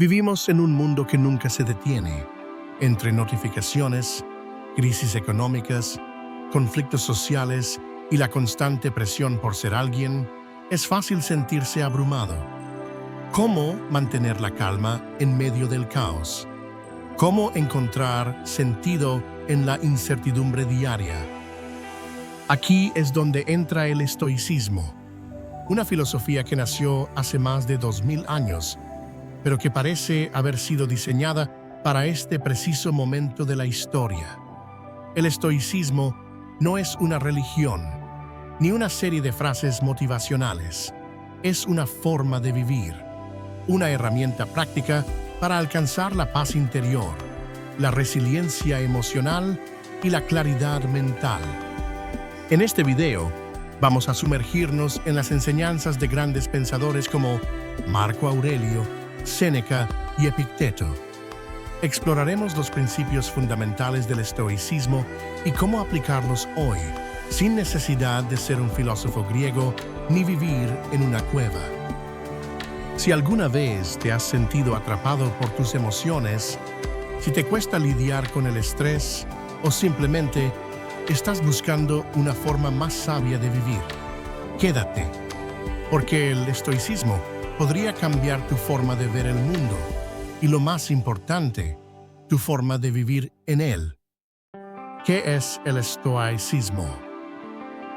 Vivimos en un mundo que nunca se detiene. Entre notificaciones, crisis económicas, conflictos sociales y la constante presión por ser alguien, es fácil sentirse abrumado. ¿Cómo mantener la calma en medio del caos? ¿Cómo encontrar sentido en la incertidumbre diaria? Aquí es donde entra el estoicismo, una filosofía que nació hace más de 2000 años, pero que parece haber sido diseñada para este preciso momento de la historia. El estoicismo no es una religión, ni una serie de frases motivacionales. Es una forma de vivir, una herramienta práctica para alcanzar la paz interior, la resiliencia emocional y la claridad mental. En este video, vamos a sumergirnos en las enseñanzas de grandes pensadores como Marco Aurelio, Séneca y Epicteto. Exploraremos los principios fundamentales del estoicismo y cómo aplicarlos hoy, sin necesidad de ser un filósofo griego ni vivir en una cueva. Si alguna vez te has sentido atrapado por tus emociones, si te cuesta lidiar con el estrés o simplemente estás buscando una forma más sabia de vivir, quédate, porque el estoicismo podría cambiar tu forma de ver el mundo y, lo más importante, tu forma de vivir en él. ¿Qué es el estoicismo?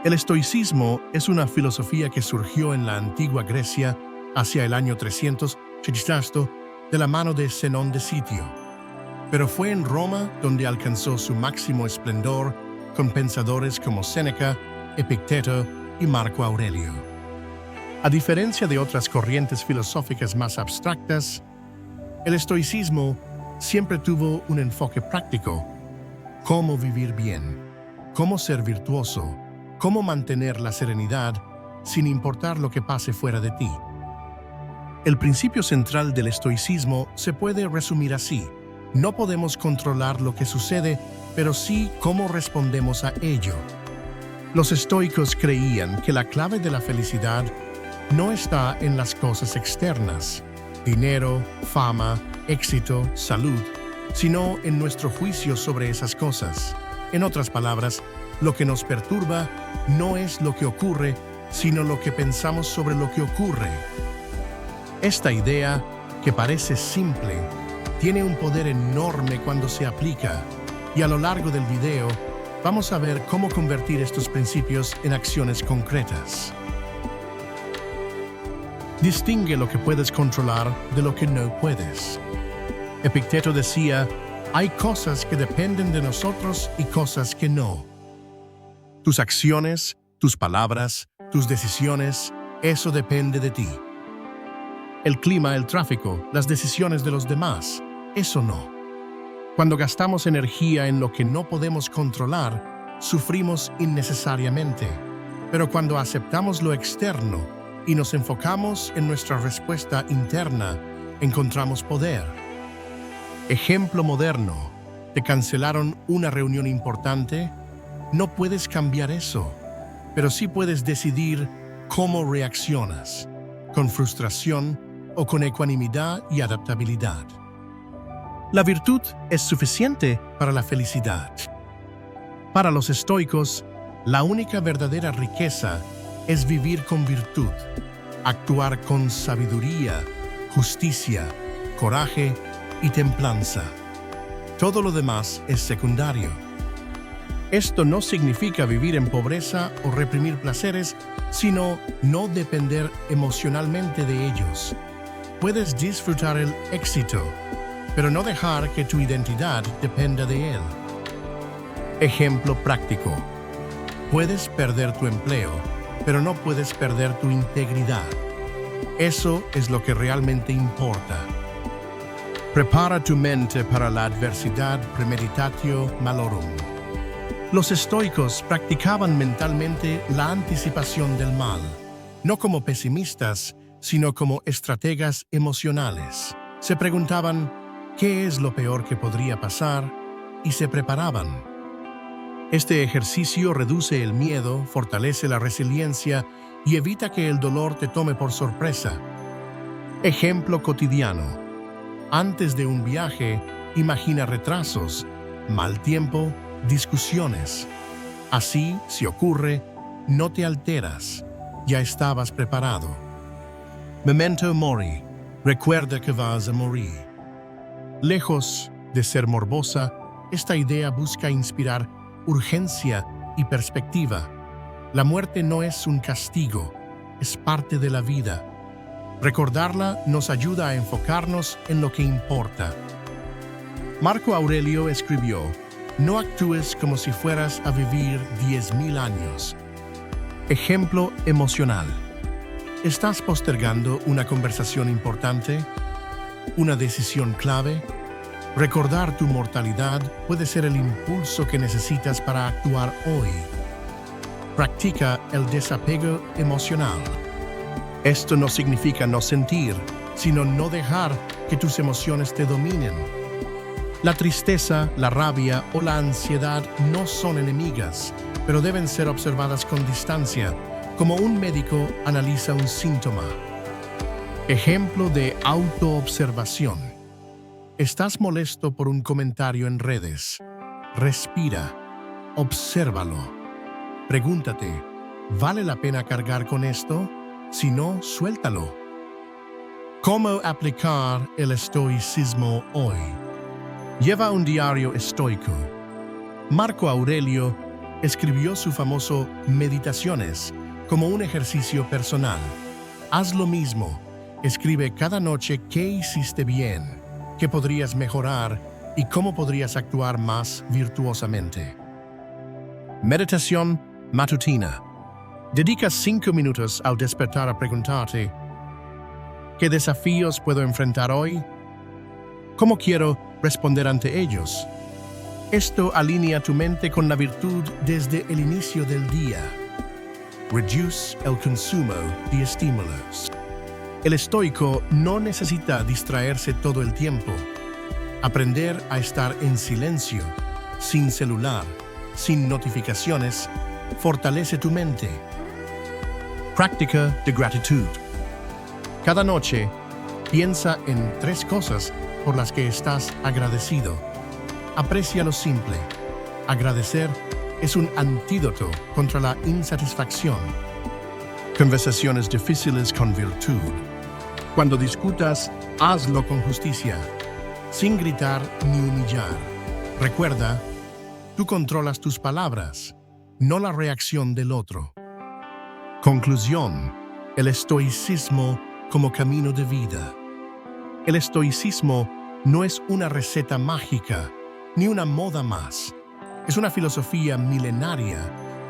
El estoicismo es una filosofía que surgió en la antigua Grecia hacia el año 300 de la mano de Zenón de Sitio, pero fue en Roma donde alcanzó su máximo esplendor con pensadores como Séneca, Epicteto y Marco Aurelio. A diferencia de otras corrientes filosóficas más abstractas, el estoicismo siempre tuvo un enfoque práctico: cómo vivir bien, cómo ser virtuoso, cómo mantener la serenidad sin importar lo que pase fuera de ti. El principio central del estoicismo se puede resumir así: no podemos controlar lo que sucede, pero sí cómo respondemos a ello. Los estoicos creían que la clave de la felicidad no está en las cosas externas, dinero, fama, éxito, salud, sino en nuestro juicio sobre esas cosas. En otras palabras, lo que nos perturba no es lo que ocurre, sino lo que pensamos sobre lo que ocurre. Esta idea, que parece simple, tiene un poder enorme cuando se aplica, y a lo largo del video vamos a ver cómo convertir estos principios en acciones concretas. Distingue lo que puedes controlar de lo que no puedes. Epicteto decía: hay cosas que dependen de nosotros y cosas que no. Tus acciones, tus palabras, tus decisiones, eso depende de ti. El clima, el tráfico, las decisiones de los demás, eso no. Cuando gastamos energía en lo que no podemos controlar, sufrimos innecesariamente. Pero cuando aceptamos lo externo y nos enfocamos en nuestra respuesta interna, encontramos poder. Ejemplo moderno: te cancelaron una reunión importante. No puedes cambiar eso, pero sí puedes decidir cómo reaccionas, con frustración o con ecuanimidad y adaptabilidad. La virtud es suficiente para la felicidad. Para los estoicos, la única verdadera riqueza es vivir con virtud, actuar con sabiduría, justicia, coraje y templanza. Todo lo demás es secundario. Esto no significa vivir en pobreza o reprimir placeres, sino no depender emocionalmente de ellos. Puedes disfrutar el éxito, pero no dejar que tu identidad dependa de él. Ejemplo práctico: puedes perder tu empleo, pero no puedes perder tu integridad. Eso es lo que realmente importa. Prepara tu mente para la adversidad, premeditatio malorum. Los estoicos practicaban mentalmente la anticipación del mal, no como pesimistas, sino como estrategas emocionales. Se preguntaban: ¿qué es lo peor que podría pasar? Y se preparaban. Este ejercicio reduce el miedo, fortalece la resiliencia y evita que el dolor te tome por sorpresa. Ejemplo cotidiano: Antes de un viaje, imagina retrasos, mal tiempo, discusiones. Así, si ocurre, no te alteras. Ya estabas preparado. Memento mori. Recuerda que vas a morir. Lejos de ser morbosa, esta idea busca inspirar urgencia y perspectiva. La muerte no es un castigo, es parte de la vida. Recordarla nos ayuda a enfocarnos en lo que importa. Marco Aurelio escribió: no actúes como si fueras a vivir 10.000 años. Ejemplo emocional. ¿Estás postergando una conversación importante? ¿Una decisión clave? Recordar tu mortalidad puede ser el impulso que necesitas para actuar hoy. Practica el desapego emocional. Esto no significa no sentir, sino no dejar que tus emociones te dominen. La tristeza, la rabia o la ansiedad no son enemigas, pero deben ser observadas con distancia, como un médico analiza un síntoma. Ejemplo de autoobservación. ¿Estás molesto por un comentario en redes? Respira. Obsérvalo. Pregúntate, ¿vale la pena cargar con esto? Si no, suéltalo. ¿Cómo aplicar el estoicismo hoy? Lleva un diario estoico. Marco Aurelio escribió su famoso Meditaciones como un ejercicio personal. Haz lo mismo. Escribe cada noche qué hiciste bien, qué podrías mejorar y cómo podrías actuar más virtuosamente. Meditación matutina. Dedica 5 minutos al despertar a preguntarte: ¿qué desafíos puedo enfrentar hoy? ¿Cómo quiero responder ante ellos? Esto alinea tu mente con la virtud desde el inicio del día. Reduce el consumo de estímulos. El estoico no necesita distraerse todo el tiempo. Aprender a estar en silencio, sin celular, sin notificaciones, fortalece tu mente. Práctica de gratitud. Cada noche, piensa en 3 cosas por las que estás agradecido. Aprecia lo simple. Agradecer es un antídoto contra la insatisfacción. Conversaciones difíciles con virtud. Cuando discutas, hazlo con justicia, sin gritar ni humillar. Recuerda, tú controlas tus palabras, no la reacción del otro. Conclusión: el estoicismo como camino de vida. El estoicismo no es una receta mágica, ni una moda más. Es una filosofía milenaria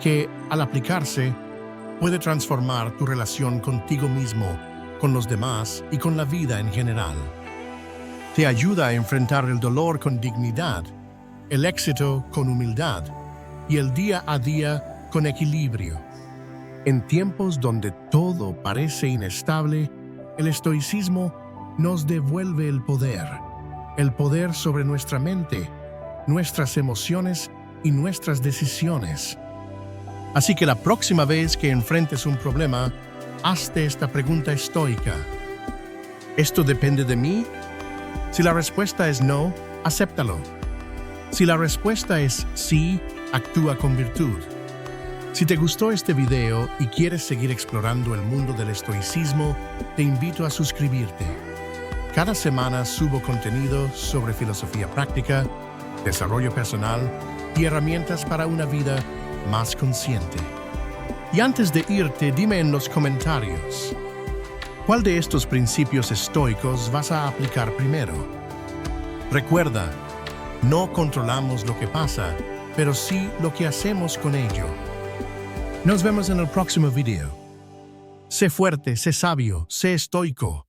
que, al aplicarse, puede transformar tu relación contigo mismo, con los demás y con la vida en general. Te ayuda a enfrentar el dolor con dignidad, el éxito con humildad y el día a día con equilibrio. En tiempos donde todo parece inestable, el estoicismo nos devuelve el poder sobre nuestra mente, nuestras emociones y nuestras decisiones. Así que la próxima vez que enfrentes un problema, hazte esta pregunta estoica: ¿esto depende de mí? Si la respuesta es no, acéptalo. Si la respuesta es sí, actúa con virtud. Si te gustó este video y quieres seguir explorando el mundo del estoicismo, te invito a suscribirte. Cada semana subo contenido sobre filosofía práctica, desarrollo personal y herramientas para una vida más consciente. Y antes de irte, dime en los comentarios, ¿cuál de estos principios estoicos vas a aplicar primero? Recuerda, no controlamos lo que pasa, pero sí lo que hacemos con ello. Nos vemos en el próximo video. Sé fuerte, sé sabio, sé estoico.